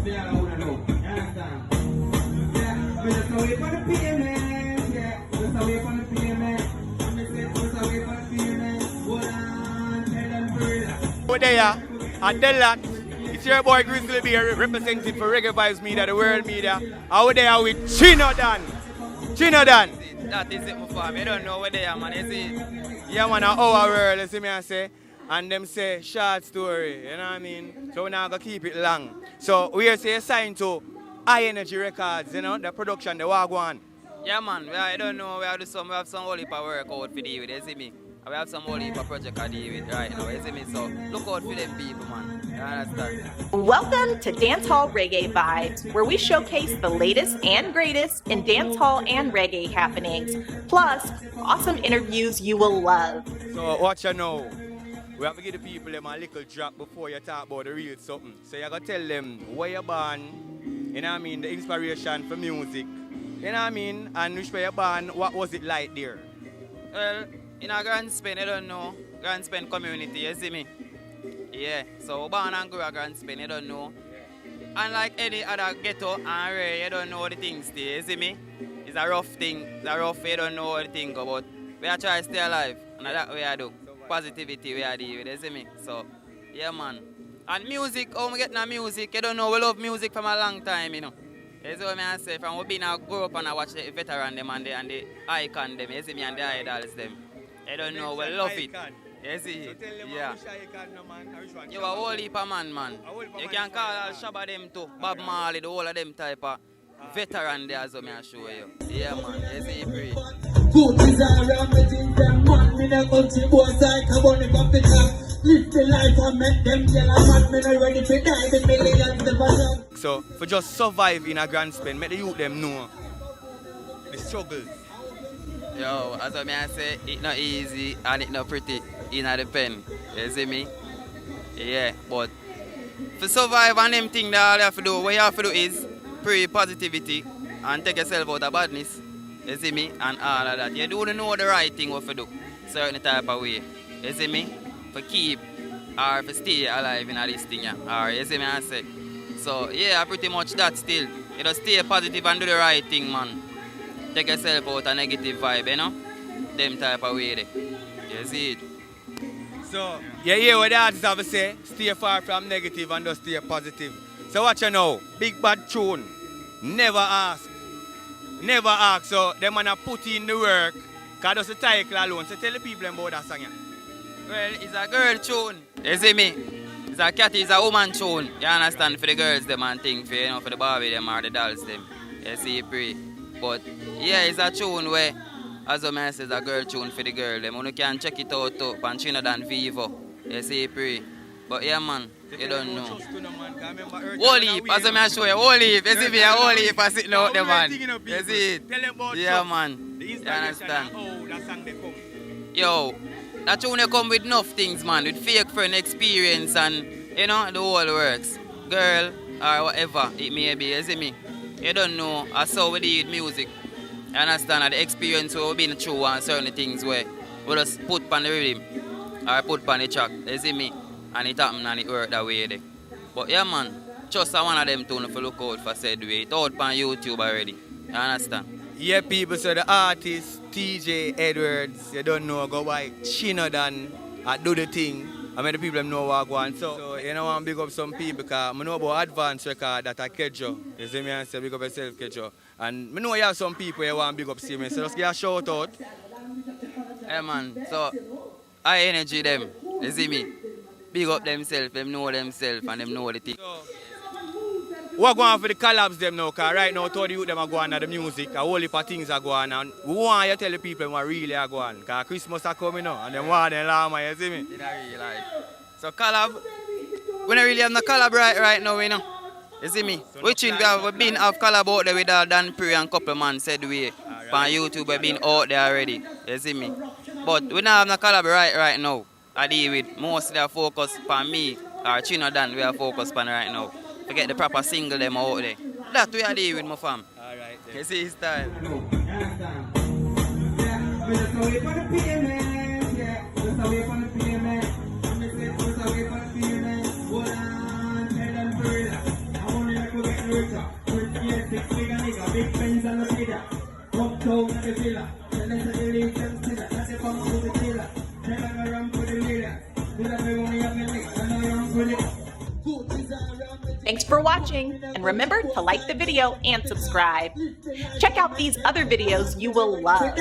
Yeah, I wanna know. You understand? Yeah, we just away for the payment. Yeah, just away for the payment. I'm just away for the payment. Hold on, tell them to relax. Over there, and tell that it's your boy Grizzly Bear representing for Reggae Vibes Media, the world media. Over there with ChinoDon. ChinoDon. That is it, my fam. You don't know where they are, man. You see it? Yeah, man, our world, you see me I say. And them say short story, you know what I mean? So we're not going to keep it long. So we are say signed to High Energy Records, you know, the production, the Wagwan. Yeah, man. I don't know. We have some whole heap of work out for deal with, you see me? We have some whole heap of project to deal with right now, you see me? So look out for them people, man. You understand? Welcome to Dancehall Reggae Vibes, where we showcase the latest and greatest in dancehall and reggae happenings, plus awesome interviews you will love. So watch you know. We have to give the people them a little drop before you talk about the real something. So you got to tell them where you're born, you know what I mean, the inspiration for music, you know what I mean, and which way you're born, what was it like there? Well, in a Grand Spain, I don't know. Grand Spain community, you see me? Yeah, so born and grew a Grand Spain, you don't know. And like any other ghetto and rare, you don't know the things there, you see me? It's a rough thing, it's a rough, you don't know what to think about. We are trying to stay alive, and that's what we are do. Positivity we are dealing with, you see me? So, yeah, man. And music, how we get into music, you don't know, we love music from a long time, you know. You see what I say? From we been grow up and I watch the veteran them and the icon them, you see me, and the idols them. You don't know, we love it. You see? So tell them Yeah. which icon, no, man, and which one? You a whole heap of man. You can call all Shabba them too, Bob Marley, the whole of them type of veteran there as well, I show you. Yeah, man, you see, free. Good is around me, think them man. Me no country boy, like I want to go fit up. Live the life and make them yellow man. Me no ready to die, the millions never done. So, for just survive in a Grand Spain, make the youth them know the struggles. Yo, as I say, it's not easy and it's not pretty in the pen. You see me? Yeah, but to survive and them things that all you have to do, what you have to do is pray positivity and take yourself out of badness. You see me? And all of that. You don't know the right thing what to do. Certain type of way. You see me? For keep or for stay alive in this thing. Yeah. Or you see me I say. So yeah, pretty much that still. You just stay positive and do the right thing, man. Take yourself out a negative vibe, you know? Them type of way there. You see it? So, you hear what the artists have to say? Stay far from negative and just stay positive. So watch you know, big bad tune. Never ask. Never ask. So them wanna put in the work. Cause that's the title alone. So tell the people about that song. Yeah. Well, it's a girl tune. You see me? It's a cat, it's a woman tune. You understand? For the girls them and thing, for, you know, for the Barbie them or the dolls them. You see, pray. But yeah, it's a tune where, as I say, it's a girl tune for the girl them. You can check it out too, on ChinoDon Vivo. You see, pray. But yeah, man, you don't know. Whole heap, as I show you, whole heap. You see me, a whole heap are sitting out there, man. You see it? Yeah, man. You understand? Yo, that tune come with enough things, man. With fake friend experience and, you know, the whole works. Girl, or whatever it may be, you see me? You don't know, that's how we do music. You understand? And the experience we've been through and certain things where we just put on the rhythm or put on the track, you see me? And it happen and it work that way there. But yeah, man, just one of them tunes to look out for said way. It's out on YouTube already. You understand? Yeah, people, so the artist, TJ Edwards, you don't know, go by ChinoDon, I do the thing. I mean, the people know what I want. So, you know, I want to big up some people because I know about advanced record that I catch you. You see me and say, big up yourself, catch you. And I know you have some people you want to big up, see me. So, just give a shout out. Hey, man, so, high energy them, you see me? Big up themselves, them know themselves and them know the thing. So, we're going for the collabs them now, because right now, all the youth them are going on the music, a whole heap of things are going on. We want you to tell the people what really are going on, because Christmas are coming now, and they want them llama, you see me? In real life. So collab, we don't really have no collab right now, you know. You see me? So We've been have collab out there with Dan Pre and couple man said we. On YouTube we've been out there already. You see me? But we don't have no collab right now. I deal with mostly a focus on me or ChinoDon we are focused on right now. To get the proper single them out there. That we are dealing with my fam. Alright then. You see his style. We just away for the payment, yeah. Just away for the payment. I'm just away for the payment. Hold on, tell them to relax. I want to uptown and the villa. Tell us the lead them still. That's the fun to the killer. Tell them around for the millions. We love the money of the lick. And around for the... Thanks for watching, and remember to like the video and subscribe. Check out these other videos you will love.